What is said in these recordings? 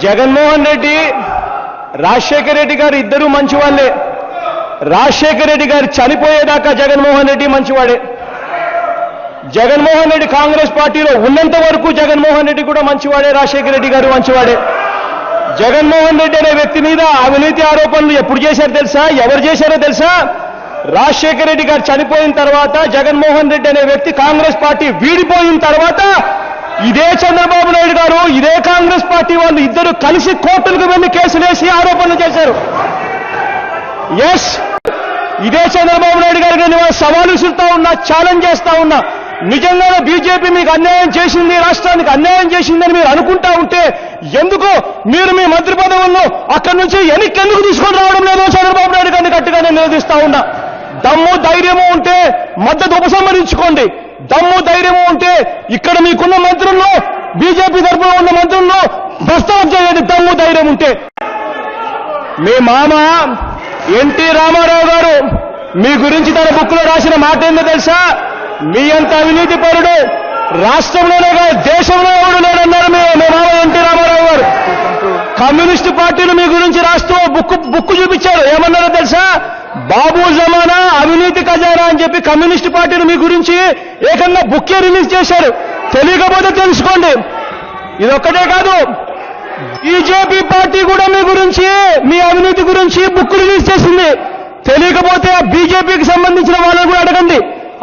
జగన్మోహన్ రెడ్డి రాజశేఖర రెడ్డి గారు ఇద్దరూ మంచివాళ్లే. రాజశేఖర రెడ్డి గారు చనిపోయేదాకా జగన్మోహన్ రెడ్డి మంచివాడే. జగన్మోహన్ రెడ్డి కాంగ్రెస్ పార్టీలో ఉన్నంత వరకు జగన్మోహన్ రెడ్డి కూడా మంచివాడే, రాజశేఖర రెడ్డి గారు మంచివాడే. జగన్మోహన్ రెడ్డి అనే వ్యక్తి మీద అవినీతి ఆరోపణలు ఎప్పుడు చేశారో తెలుసా? ఎవరు చేశారో తెలుసా? రాజశేఖర రెడ్డి గారు చనిపోయిన తర్వాత జగన్మోహన్ రెడ్డి అనే వ్యక్తి కాంగ్రెస్ పార్టీ వీడిపోయిన తర్వాత ఇదే చంద్రబాబు నాయుడు గారు, ఇదే కాంగ్రెస్ పార్టీ వాళ్ళు ఇద్దరు కలిసి కోర్టులకు వెళ్లి కేసులేసి ఆరోపణలు చేశారు. ఎస్, ఇదే చంద్రబాబు నాయుడు గారికి నేను సవాలు విసురుతా ఉన్నా, ఛాలెంజ్ చేస్తా ఉన్నా. నిజంగానే బీజేపీ మీకు అన్యాయం చేసింది, రాష్ట్రానికి అన్యాయం చేసిందని మీరు అనుకుంటా ఉంటే ఎందుకు మీరు మీ మంత్రి పదవుల్లో అక్కడి నుంచి ఎందుకు తీసుకొని రావడం లేదో చంద్రబాబు నాయుడు గారిని గట్టిగా నేను నిలదీస్తా ఉన్నా. దమ్ము ధైర్యము ఉంటే మద్దతు ఉపసంహరించుకోండి. దమ్ము ధైర్యము ఉంటే ఇక్కడ మీకున్న మంత్రుల్లో, బీజేపీ తరఫున ఉన్న మంత్రుల్లో ప్రస్తావన చేయండి దమ్ము ధైర్యం ఉంటే. మీ మామ ఎన్టీ రామారావు గారు మీ గురించి తన బుక్లో రాసిన మాట ఏందో తెలుసా? మీ అంత అవినీతి పరుడు రాష్ట్రంలోనే కాదు దేశంలో ఎవడు లేడన్నారు మీ మామ ఎన్టీ రామారావు గారు. కమ్యూనిస్టు పార్టీలు మీ గురించి రాస్తూ బుక్కు చూపించారు. ఏమన్నారో తెలుసా? బాబు జమానా అవినీతి ఖజానా అని చెప్పి కమ్యూనిస్టు పార్టీలు మీ గురించి ఏకంగా బుక్కే రిలీజ్ చేశారు. తెలియకపోతే తెలుసుకోండి. ఇదొక్కటే కాదు, బీజేపీ పార్టీ కూడా మీ గురించి, మీ అవినీతి గురించి బుక్ రిలీజ్ చేసింది. తెలియకపోతే ఆ బీజేపీకి సంబంధించిన వాళ్ళని కూడా అడగండి.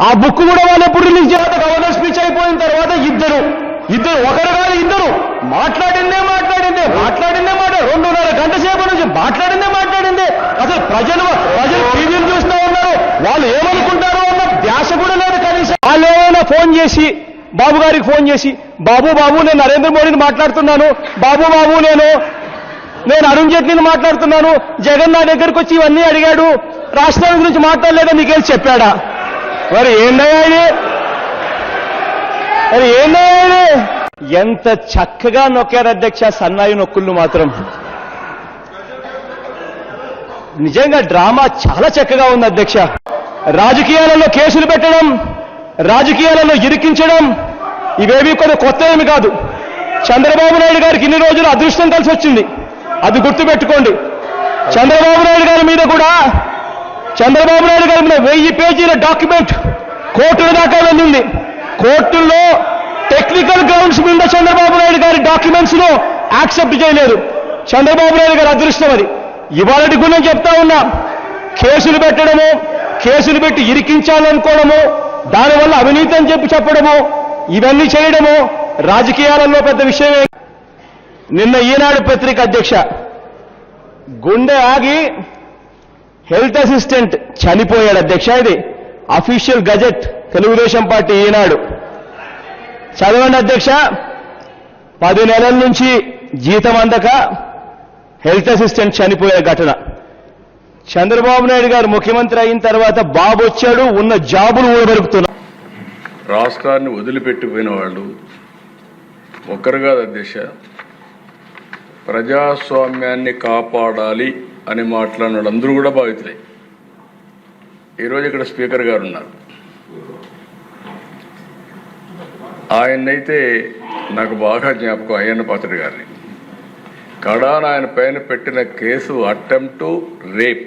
ఆ బుక్ కూడా వాళ్ళు ఎప్పుడు రిలీజ్ చేయాలి? గవర్నర్ స్పీచ్ అయిపోయిన తర్వాత ఇద్దరు ఒకరు కాదు ఇద్దరు మాట్లాడిందే 2.5 గంట సేపు నుంచి మాట్లాడిందే. అసలు ప్రజలు టీవీలు చూస్తూ ఉన్నారు, వాళ్ళు ఏమనుకుంటారో అన్న ధ్యాస కూడా లేదు కనీసం. వాళ్ళు ఏమైనా ఫోన్ చేసి బాబు గారికి ఫోన్ చేసి, బాబు నేను నరేంద్ర మోడీని మాట్లాడుతున్నాను, బాబు నేను అరుణ్ జైట్లీని మాట్లాడుతున్నాను, జగన్ నా దగ్గరికి వచ్చి ఇవన్నీ అడిగాడు, రాష్ట్రాల గురించి మాట్లాడలేదా మీకేం చెప్పాడా? మరి ఏందయ్యా ఇది? ఎంత చక్కగా నొక్కారు అధ్యక్ష సన్నాయి నొక్కుళ్ళు మాత్రం. నిజంగా డ్రామా చాలా చక్కగా ఉంది అధ్యక్ష. రాజకీయాలలో కేసులు పెట్టడం, రాజకీయాలలో ఇరికించడం ఇవేమీ కొన్ని కొత్త ఏమి కాదు. చంద్రబాబు నాయుడు గారికి ఇన్ని రోజులు అదృష్టం కలిసి వచ్చింది, అది గుర్తుపెట్టుకోండి. చంద్రబాబు నాయుడు గారి మీద 1000 పేజీల డాక్యుమెంట్ కోర్టుల దాకా వెళ్ళింది. కోర్టుల్లో టెక్నికల్ గ్రౌండ్స్ మీద చంద్రబాబు నాయుడు గారి డాక్యుమెంట్స్ లో యాక్సెప్ట్ చేయలేదు. చంద్రబాబు నాయుడు గారి అదృష్టం అది. ఇవాళటి గుణం చెప్తా ఉన్నా, కేసులు పెట్టడము, కేసులు పెట్టి ఇరికించాలనుకోవడము, దానివల్ల అవినీతి అని చెప్పడము, ఇవన్నీ చేయడము రాజకీయాలలో పెద్ద విషయమే. నిన్న ఈనాడు పత్రిక అధ్యక్ష, గుండె ఆగి హెల్త్ అసిస్టెంట్ చనిపోయాడు అధ్యక్ష. ఇది అఫీషియల్ గజెట్, తెలుగుదేశం పార్టీ ఈనాడు. చదవండి అధ్యక్ష. 10 నెలల నుంచి జీతం అందక హెల్త్ అసిస్టెంట్ చనిపోయే ఘటన. చంద్రబాబు నాయుడు గారు ముఖ్యమంత్రి అయిన తర్వాత బాబు వచ్చాడు, ఉన్న జాబులు ఊడబెరుకుతున్నారు. రాష్ట్రాన్ని వదిలిపెట్టిపోయిన వాళ్ళు ఒక్కరు కాదు అధ్యక్ష. ప్రజాస్వామ్యాన్ని కాపాడాలి అని మాట్లాడిన వాళ్ళందరూ కూడా బాధితులే. ఈరోజు ఇక్కడ స్పీకర్ గారు ఉన్నారు. ఆయన్నైతే నాకు బాగా జ్ఞాపకం, అయ్యన్న పాత్రుడు గారిని. కడాన ఆయన పైన పెట్టిన కేసు అటెంప్ట్ రేప్.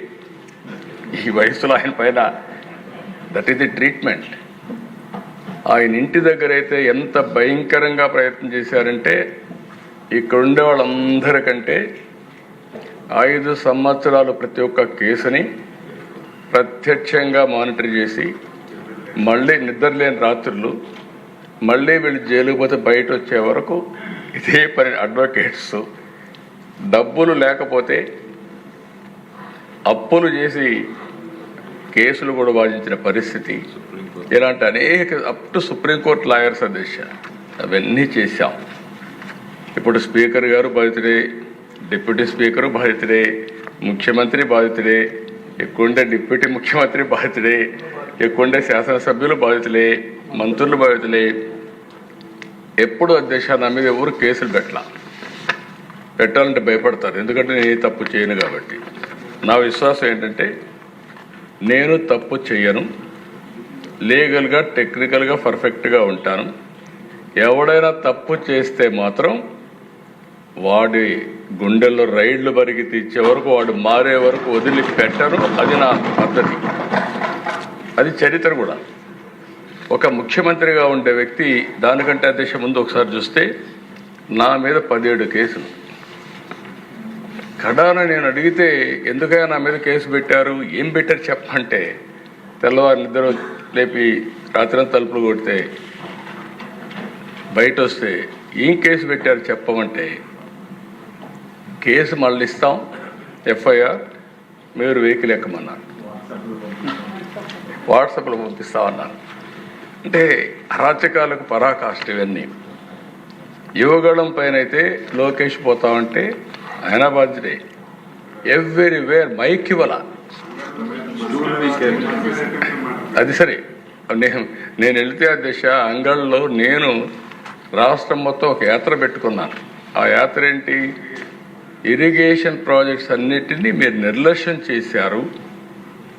ఈ వయసులో ఆయన పైన దట్ ఈస్ ది ట్రీట్మెంట్. ఆయన ఇంటి దగ్గర అయితే ఎంత భయంకరంగా ప్రయత్నం చేశారంటే, ఇక్కడ ఉండే వాళ్ళందరికంటే 5 సంవత్సరాలు ప్రతి ఒక్క కేసుని ప్రత్యక్షంగా మానిటర్ చేసి, మళ్ళీ నిద్రలేని రాత్రులు, మళ్ళీ వీళ్ళు జైలుకు పోతే బయట వచ్చే వరకు ఇదే పని. అడ్వకేట్స్ డబ్బులు లేకపోతే అప్పులు చేసి కేసులు కూడా వాదించిన పరిస్థితి. ఇలాంటి అనేక అప్ టు సుప్రీంకోర్టు లాయర్స్ అధ్యక్ష అవన్నీ చేశాం. ఇప్పుడు స్పీకర్ గారు బాధితుడే, డిప్యూటీ స్పీకరు బాధితుడే, ముఖ్యమంత్రి బాధితుడే, ఎక్కువండే డిప్యూటీ ముఖ్యమంత్రి బాధితుడే, ఎక్కువండే శాసనసభ్యులు బాధితులే, మంత్రులు బాధితులే. ఎప్పుడు అధ్యక్ష నా మీద ఎవరు కేసులు పెట్టాలంటే భయపడతారు, ఎందుకంటే నేను ఏ తప్పు చేయను కాబట్టి. నా విశ్వాసం ఏంటంటే నేను తప్పు చేయను, లీగల్గా టెక్నికల్గా పర్ఫెక్ట్గా ఉంటాను. ఎవడైనా తప్పు చేస్తే మాత్రం వాడి గుండెల్లో రైళ్లు బరిగి తెచ్చే వరకు వాడు మారే వరకు వదిలిపెట్టరు. అది నా పద్ధతి, అది చరిత్ర కూడా. ఒక ముఖ్యమంత్రిగా ఉండే వ్యక్తి దానికంటే అధ్యక్ష ముందు ఒకసారి చూస్తే నా మీద 17 కేసులు. కడాన నేను అడిగితే ఎందుకైనా నా మీద కేసు పెట్టారు, ఏం పెట్టారు చెప్పంటే, తెల్లవారు నిద్ర లేపి రాత్రి తలుపులు కొడితే బయట వస్తే ఏం కేసు పెట్టారు చెప్పమంటే, కేసు మళ్ళీ ఇస్తాం, ఎఫ్ఐఆర్ మీరు వెహికల్ ఎక్కమన్నారు, వాట్సాప్లో పంపిస్తామన్నారు. అంటే అరాచకాలకు పరాకాష్ట ఇవన్నీ. యువగళం పైన అయితే లోకేష్ పోతామంటే ఆయన బాధ్యతే. ఎవ్రీవేర్ మైక్ ఇవ్వాల. అది సరే, నేను వెళితే ఆ దిశ అంగళ్ళలో నేను రాష్ట్రం మొత్తం ఒక యాత్ర పెట్టుకున్నాను. ఆ యాత్ర ఏంటి? ఇరిగేషన్ ప్రాజెక్ట్స్ అన్నిటినీ మీరు నిర్లక్ష్యం చేశారు,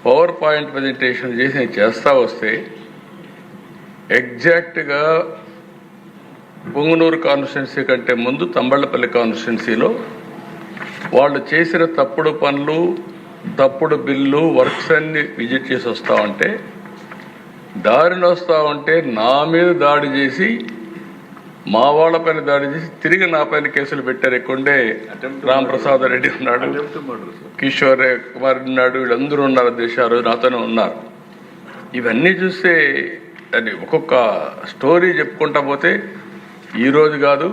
పవర్ పాయింట్ ప్రజెంటేషన్ చేసి నేను చేస్తా వస్తే ఎగ్జాక్ట్గా పొంగునూరు కాన్స్టిట్యున్సీ కంటే ముందు తంబళ్లపల్లి కాన్స్టిట్యున్సీలో వాళ్ళు చేసిన తప్పుడు పనులు, తప్పుడు బిల్లు, వర్క్స్ అన్ని విజిట్ చేసి వస్తూ ఉంటే, దారిని వస్తూ ఉంటే నా మీద దాడి చేసి, మా వాళ్ళ పైన దాడి చేసి తిరిగి నా పైన కేసులు పెట్టారు. ఎక్కువండే రామప్రసాద్ రెడ్డి ఉన్నాడు, కిషోర్ కుమార్ ఉన్నాడు, వీళ్ళందరూ ఉన్నారు, దేశాలు నాతోనే ఉన్నారు. ఇవన్నీ చూస్తే అది ఒక్కొక్క స్టోరీ చెప్పుకుంటా పోతే ఈరోజు కాదు,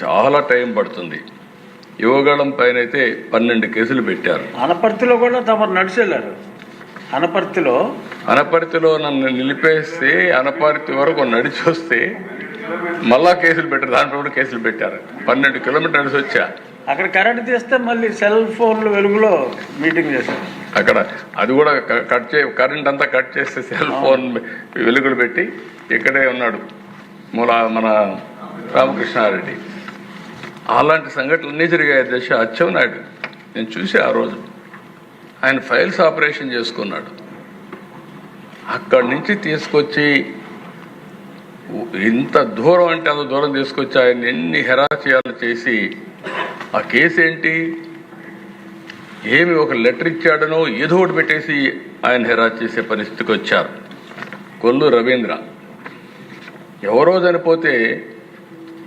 చాలా టైం పడుతుంది. యువగళం పైన అయితే 12 కేసులు పెట్టారు. అనపర్తిలో కూడా తమరు నడిచెళ్ళారు. అనపర్తిలో నన్ను నిలిపేస్తే అనపర్తి వరకు నడిచి వస్తే మళ్ళా కేసులు పెట్టారు. దాంట్లో కూడా కేసులు పెట్టారు. 12 కిలోమీటర్లు నడిచి వచ్చా. అక్కడ కరెంట్ తీస్తే మళ్ళీ సెల్ ఫోన్లు వెలుగులో మీటింగ్ చేశారు. అక్కడ అది కూడా కరెంట్ అంతా కట్ చేస్తే సెల్ ఫోన్ వెలుగులు పెట్టి ఇక్కడే ఉన్నాడు మన రామకృష్ణారెడ్డి. అలాంటి సంఘటనలన్నీ జరిగాయి. దశ అచ్చెన్నాయుడు నేను చూసి ఆ రోజు ఆయన ఫైల్స్ ఆపరేషన్ చేసుకున్నాడు. అక్కడి నుంచి తీసుకొచ్చి ఇంత దూరం అంటే అంత దూరం తీసుకొచ్చి ఆయన ఎన్ని హెరాచయాలు చేసి, ఆ కేసు ఏంటి, ఏమి ఒక లెటర్ ఇచ్చాడనో ఏదో ఒకటి పెట్టేసి ఆయన హెరాస్ చేసే పరిస్థితికి వచ్చారు. కొల్లు రవీంద్ర ఎవరో చనిపోతే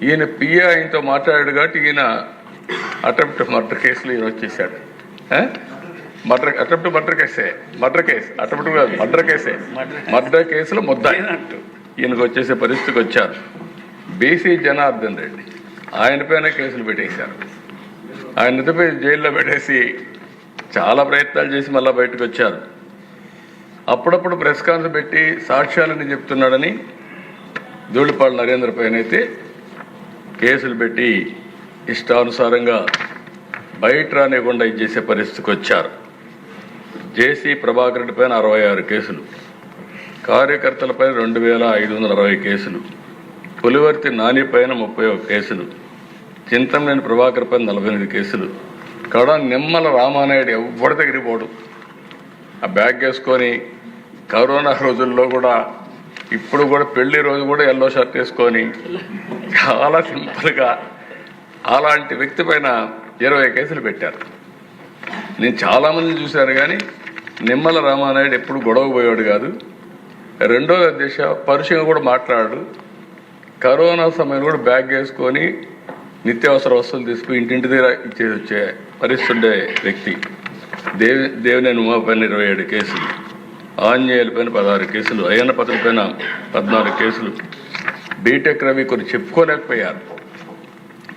ఈయన పిఏ ఆయనతో మాట్లాడాడు కాబట్టి ఈయన అటెంప్ట్ మర్డర్ కేసులో ఈయన వచ్చేసాడు. మర్డర్ కేసులో ముద్దాయి ఈయనకు వచ్చేసే పరిస్థితికి వచ్చారు. బీసీ జనార్దన్ రెడ్డి ఆయన పైన కేసులు పెట్టేశారు. ఆయన ఎదుపై జైల్లో పెట్టేసి చాలా ప్రయత్నాలు చేసి మళ్ళీ బయటకు వచ్చారు. అప్పుడప్పుడు ప్రెస్ కాన్ఫరెన్స్ పెట్టి సాక్ష్యాలని చెప్తున్నాడని ధూళిపాళ నరేంద్ర పైన అయితే కేసులు పెట్టి ఇష్టానుసారంగా బయట రానివ్వకుండా ఇచ్చేసే పరిస్థితికి వచ్చారు. జేసీ ప్రభాకర్ రెడ్డి పైన 66 కేసులు, కార్యకర్తలపై 2560 కేసులు, పులివర్తి నాని పైన 31 కేసులు, చింతమనేని ప్రభాకర్ పైన 48 కేసులు. కడ నిమ్మల రామానాయుడు ఎవరి దగ్గరికి పోడు, ఆ బ్యాగ్ వేసుకొని కరోనా రోజుల్లో కూడా, ఇప్పుడు కూడా పెళ్లి రోజు కూడా ఎల్లో షర్ట్ వేసుకొని చాలా సింపుల్గా అలాంటి వ్యక్తి పైన 20 కేసులు పెట్టారు. నేను చాలామంది చూశాను కానీ నిమ్మల రామానాయుడు ఎప్పుడు గొడవ పోయాడు కాదు. రెండో దిశ పరుషంగా కూడా మాట్లాడు. కరోనా సమయంలో కూడా బ్యాగ్ వేసుకొని నిత్యావసర వస్తువులు తీసుకుని ఇంటింటి దగ్గర ఇచ్చేసి వచ్చే పరిస్థితి ఉండే వ్యక్తి. దేవినేని ఉమా పైన 27 కేసులు, ఆంజనేయుల పైన 16 కేసులు, అయ్యన్న పత్రుల పైన 14 కేసులు, బీటెక్ రవి కొన్ని చెప్పుకోలేకపోయారు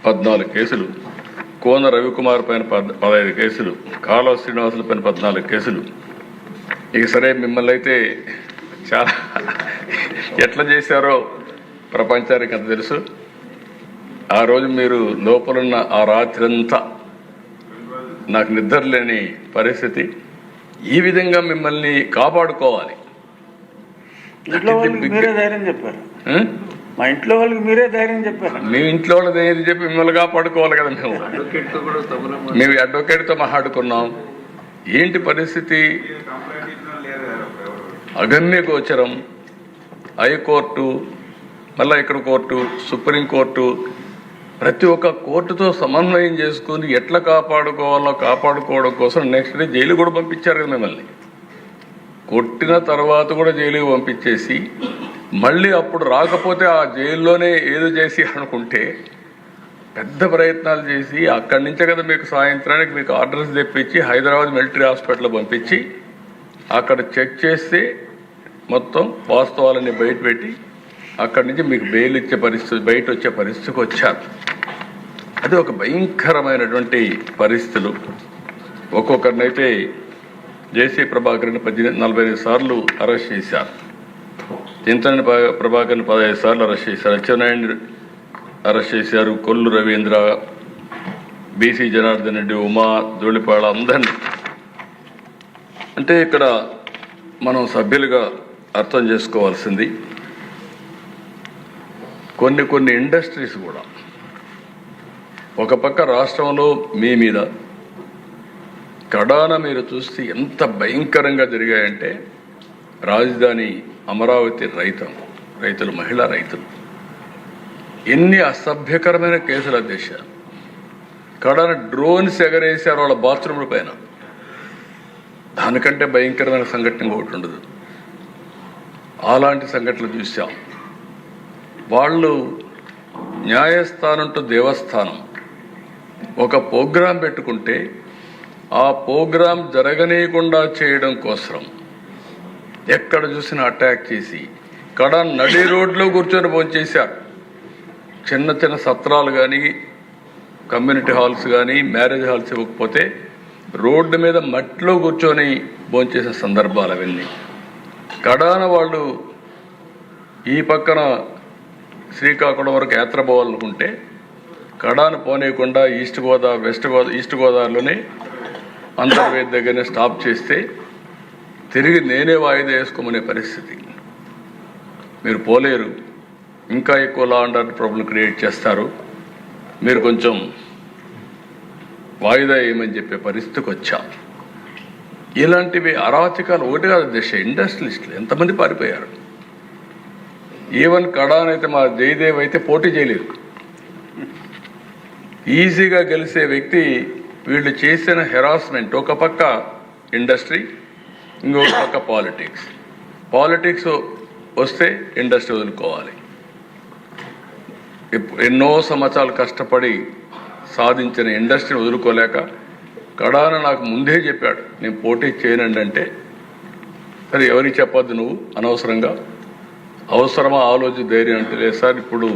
14 కేసులు, కోన రవికుమార్ పైన 15 కేసులు, కాలువ శ్రీనివాసుల పైన 14 కేసులు. ఇక సరే, మిమ్మల్ని అయితే చాలా ఎట్లా చేశారో ప్రపంచానికి అంత తెలుసు. ఆ రోజు మీరు లోపలున్న ఆ రాత్రంతా నాకు నిద్ర లేని పరిస్థితి. ఈ విధంగా మిమ్మల్ని కాపాడుకోవాలి. ఇంట్లో వాళ్ళకి మీరే ధైర్యం చెప్పారు. మా ఇంట్లో వాళ్ళకి మీరే ధైర్యం చెప్పారు. మీ ఇంట్లో వాళ్ళ ధైర్యం చెప్పి మిమ్మల్ని కాపాడుకోవాలి కదా. మేము అడ్వకేట్తో మాట్లాడుకున్నాం. ఏంటి పరిస్థితి? అగమ్య గోచరం. హైకోర్టు, మళ్ళీ ఇక్కడ కోర్టు, సుప్రీంకోర్టు ప్రతి ఒక్క కోర్టుతో సమన్వయం చేసుకుని ఎట్లా కాపాడుకోవాలో కాపాడుకోవడం కోసం నెక్స్ట్ డే జైలు కూడా పంపించారు కదా మిమ్మల్ని. కొట్టిన తర్వాత కూడా జైలుకి పంపించేసి మళ్ళీ అప్పుడు రాకపోతే ఆ జైల్లోనే ఏదో చేసి అనుకుంటే పెద్ద ప్రయత్నాలు చేసి అక్కడి నుంచే కదా మీకు సాయంత్రానికి మీకు ఆర్డర్స్ తెప్పించి హైదరాబాద్ మిలిటరీ హాస్పిటల్ పంపించి అక్కడ చెక్ చేస్తే మొత్తం వాస్తవాలన్నీ బయటపెట్టి అక్కడి నుంచి మీకు బెయిల్ ఇచ్చే పరిస్థితి బయట వచ్చే పరిస్థితికి వచ్చారు. అది ఒక భయంకరమైనటువంటి పరిస్థితులు. ఒక్కొక్కరినైతే జేసీ ప్రభాకర్ని 45 సార్లు అరెస్ట్ చేశారు, చింతన ప్రభాకర్ని 15 సార్లు అరెస్ట్ చేశారు, అచ్చెన్నాయుడిని అరెస్ట్ చేశారు, కొల్లు రవీంద్ర, బీసీ జనార్దన్ రెడ్డి, ఉమా, ధూళిపాళ అందరినీ. అంటే ఇక్కడ మనం సభ్యులుగా అర్థం చేసుకోవాల్సింది కొన్ని ఇండస్ట్రీస్ కూడా ఒక పక్క రాష్ట్రంలో మీ మీద కడాన మీరు చూస్తే ఎంత భయంకరంగా జరిగాయంటే రాజధాని అమరావతి రైతులు మహిళా రైతులు ఎన్ని అసభ్యకరమైన కేసుల దిశ కడాన డ్రోన్స్ ఎగరేసారు వాళ్ళ బాత్రూముల పైన. దానికంటే భయంకరమైన సంఘటన ఒకటి ఉండదు. అలాంటి సంఘటనలు చూసాం. వాళ్ళు న్యాయస్థానం టు దేవస్థానం ఒక ప్రోగ్రాం పెట్టుకుంటే ఆ ప్రోగ్రాం జరగనీయకుండా చేయడం కోసం ఎక్కడ చూసినా అటాక్ చేసి నడి రోడ్లో కూర్చొని భోంచేశారు. చిన్న చిన్న సత్రాలు కానీ కమ్యూనిటీ హాల్స్ కానీ మ్యారేజ్ హాల్స్ ఇవ్వకపోతే రోడ్డు మీద మట్టిలో కూర్చొని భోంచేసిన సందర్భాలు అవన్నీ. వాళ్ళు ఈ పక్కన శ్రీకాకుళం వరకు యాత్ర పోవాలనుకుంటే పోనీయకుండా ఈస్ట్ గోదావరిలోనే అంతర్వేది దగ్గరనే స్టాప్ చేస్తే తిరిగి నేనే వాయిదా వేసుకోమనే పరిస్థితి. మీరు పోలేరు, ఇంకా ఎక్కువ law and order problem create చేస్తారు, మీరు కొంచెం వాయిదా వేయమని చెప్పే పరిస్థితికి వచ్చాం. ఇలాంటివి అరాచకాలు ఒకటి కాదు దేశ ఇండస్ట్రియలిస్టులు ఎంతమంది పారిపోయారు. ఈవెన్ కడానైతే మా జయదేవ్ అయితే పోటీ చేయలేదు. ఈజీగా గెలిచే వ్యక్తి వీళ్ళు చేసిన హెరాస్మెంట్. ఒక పక్క ఇండస్ట్రీ, ఇంకొక పక్క పాలిటిక్స్ వస్తే ఇండస్ట్రీ వదులుకోవాలి. ఎన్నో సంవత్సరాలు కష్టపడి సాధించిన ఇండస్ట్రీని వదులుకోలేక కడాన నాకు ముందే చెప్పాడు నేను పోటీ చేయనండి అంటే, సరే ఎవరికి చెప్పొద్దు నువ్వు అనవసరంగా, అవసరమా ఆలోచి ధైర్యం అంటే, లేదు సార్ ఇప్పుడు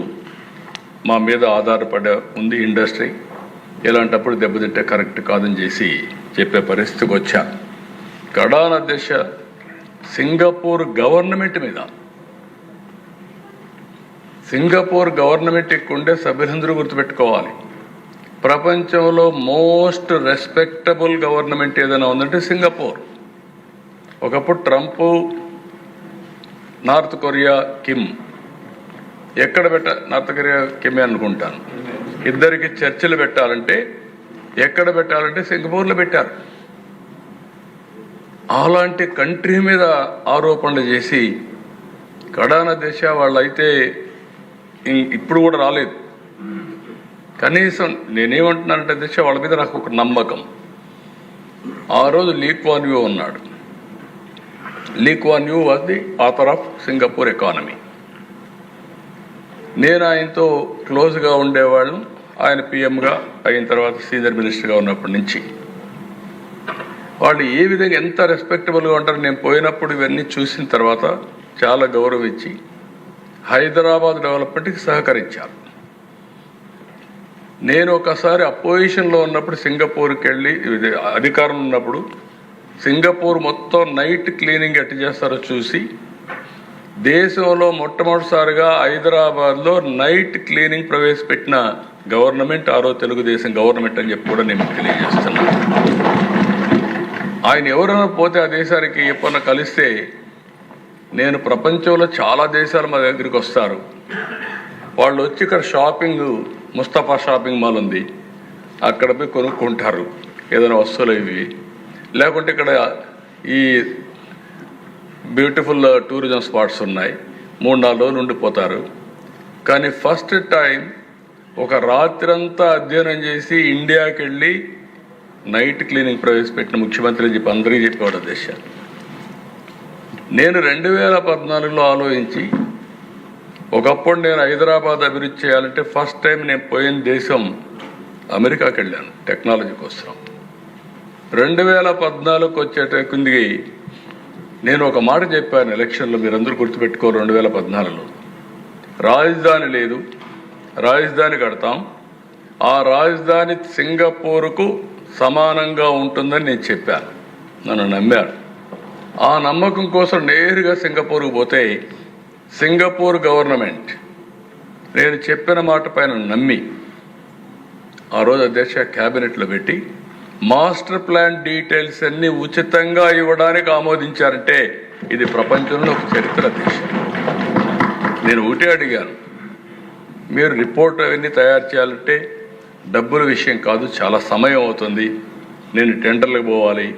మా మీద ఆధారపడే ఉంది ఇండస్ట్రీ, ఇలాంటప్పుడు దెబ్బతింటే కరెక్ట్ కాదని చేసి చెప్పే పరిస్థితికి వచ్చా. కడాన దశ సింగపూర్ గవర్నమెంట్ మీద, సింగపూర్ గవర్నమెంట్ ఉండే సభ్యులందరూ గుర్తుపెట్టుకోవాలి, ప్రపంచంలో మోస్ట్ రెస్పెక్టబుల్ గవర్నమెంట్ ఏదైనా ఉందంటే సింగపూర్. ఒకప్పుడు Trump, north Korea Kim, north Korea Kim అనుకుంటాను, ఇద్దరికి చర్చలు పెట్టాలంటే ఎక్కడ పెట్టాలంటే సింగపూర్లో పెట్టారు. అలాంటి కంట్రీ మీద ఆరోపణలు చేసి కడాన దేశ వాళ్ళైతే ఇప్పుడు కూడా రాలేదు. కనీసం నేనేమంటున్నానంటే దేశ వాళ్ళ మీద నాకు ఒక నమ్మకం. ఆ రోజు లీ క్వాన్ యూ ఉన్నాడు. Lee Kuan Yew was the author of Singapore economy. నేను ఆయనతో క్లోజ్గా ఉండేవాళ్ళం. ఆయన పిఎంగా అయిన తర్వాత సీనియర్ మినిస్టర్గా ఉన్నప్పటి నుంచి వాళ్ళు ఏ విధంగా ఎంత రెస్పెక్టబుల్గా ఉంటారు. నేను పోయినప్పుడు ఇవన్నీ చూసిన తర్వాత చాలా గౌరవం ఇచ్చి హైదరాబాద్ డెవలప్మెంట్కి సహకరించారు. నేను ఒకసారి అపోజిషన్లో ఉన్నప్పుడు సింగపూర్కి వెళ్ళి, అధికారంలో ఉన్నప్పుడు సింగపూర్ మొత్తం నైట్ క్లీనింగ్ ఎట్టు చేస్తారో చూసి దేశంలో మొట్టమొదటిసారిగా హైదరాబాద్లో నైట్ క్లీనింగ్ ప్రవేశపెట్టిన గవర్నమెంట్ ఆ రోజు తెలుగుదేశం గవర్నమెంట్ అని చెప్పి కూడా నేను తెలియజేస్తున్నాను. ఆయన ఎవరైనా పోతే ఆ దేశానికి ఎప్పుడన్నా కలిస్తే, నేను ప్రపంచంలో చాలా దేశాలు మా దగ్గరికి వస్తారు, వాళ్ళు వచ్చి ఇక్కడ షాపింగ్, ముస్తఫా షాపింగ్ మాల్ ఉంది, అక్కడ పోయి కొనుక్కుంటారు ఏదైనా వస్తువులు ఇవి, లేకుంటే ఇక్కడ ఈ బ్యూటిఫుల్ టూరిజం స్పాట్స్ ఉన్నాయి, 3-4 రోజులు ఉండిపోతారు. కానీ ఫస్ట్ టైం ఒక రాత్రంతా అధ్యయనం చేసి ఇండియాకి వెళ్ళి నైట్ క్లీనింగ్ ప్రవేశపెట్టిన ముఖ్యమంత్రి అని చెప్పి అందరికీ చెప్పేవాడు అధ్యక్ష. నేను 2014లో ఆలోచించి ఒకప్పుడు నేను హైదరాబాద్ అభివృద్ధి చేయాలంటే ఫస్ట్ టైం నేను పోయిన దేశం అమెరికాకి వెళ్ళాను టెక్నాలజీ కోసం. 2014కి వచ్చేటకుందికి నేను ఒక మాట చెప్పాను ఎలక్షన్లో, మీరందరూ గుర్తుపెట్టుకో. 2014లో రాజధాని లేదు, రాజధాని కడతాం, ఆ రాజధాని సింగపూర్కు సమానంగా ఉంటుందని నేను చెప్పాను. నన్ను నమ్మారు. ఆ నమ్మకం కోసం నేరుగా సింగపూర్కు పోతే సింగపూర్ గవర్నమెంట్ నేను చెప్పిన మాట పైన నమ్మి ఆ రోజు అధ్యక్ష క్యాబినెట్లో పెట్టి మాస్టర్ ప్లాన్ డీటెయిల్స్ అన్ని ఉచితంగా ఇవ్వడానికి ఆమోదించారంటే ఇది ప్రపంచంలో ఒక చరిత్ర అధ్యక్ష. నేను ఒకటే అడిగాను, మీరు రిపోర్ట్ అవన్నీ తయారు చేయాలంటే డబ్బుల విషయం కాదు, చాలా సమయం అవుతుంది, నేను టెండర్లకు పోవాలి,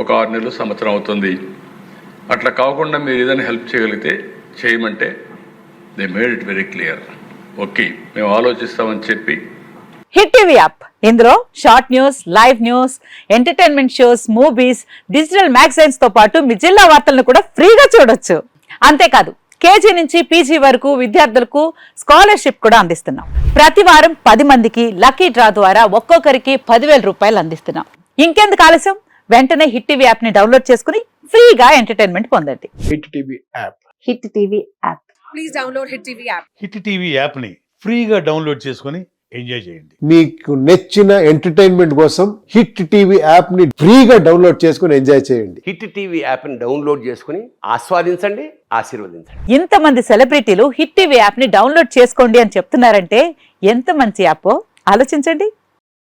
ఒక 6 నెలలు సంవత్సరం అవుతుంది, అట్లా కాకుండా మీరు ఏదైనా హెల్ప్ చేయగలిగితే చేయమంటే they made it very clear. Okay, మేము ఆలోచిస్తామని చెప్పి. హిట్ టీవీ యాప్, ఇందులో short news, live news, entertainment shows, movies, digital magazines తో పాటు మీ జిల్లా వార్తలను కూడా ఫ్రీగా చూడొచ్చు. అంతేకాదు కేజీ నుంచి పీజీ వరకు విద్యార్థులకు స్కాలర్షిప్ కూడా అందిస్తున్నాం. ప్రతి వారం 10 మందికి లక్కీ డ్రా ద్వారా ఒక్కొక్కరికి 10,000 రూపాయలు అందిస్తున్నాం. ఇంకెందుకు ఆలస్యం, వెంటనే హిట్ టీవీ యాప్ ని డౌన్లోడ్ చేసుకుని ఫ్రీగా ఎంటర్టైన్మెంట్ పొందండి. Hit TV app. Hit TV app. Please download Hit TV app. Hit TV యాప్ని ఫ్రీగా డౌన్లోడ్ చేసుకొని ఎంజాయ్ చేయండి. మీకు నచ్చిన ఎంటర్టైన్మెంట్ కోసం హిట్ టీవీ యాప్ ని ఫ్రీగా డౌన్లోడ్ చేసుకుని ఎంజాయ్ చేయండి. హిట్ టీవీ యాప్ని డౌన్లోడ్ చేసుకుని ఆస్వాదించండి, ఆశీర్వదించండి. ఇంతమంది సెలబ్రిటీలు హిట్ టీవీ యాప్ ని డౌన్లోడ్ చేసుకోండి అని చెప్తున్నారంటే ఎంత మంచి యాప్ ఆలోచించండి.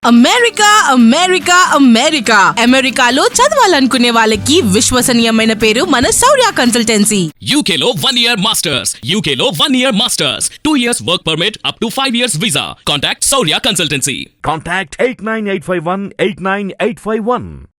అమెరికా అమెరికా అమెరికా అమెరికాలో చదవాలనుకునే వాళ్ళకి విశ్వసనీయమైన పేరు మన శౌర్య కన్సల్టెన్సీ. UK లో 1 year masters. UK లో 1 year masters. 2 years work permit up to 5 years visa. Contact Saurya Consultancy. Contact 89851 89851.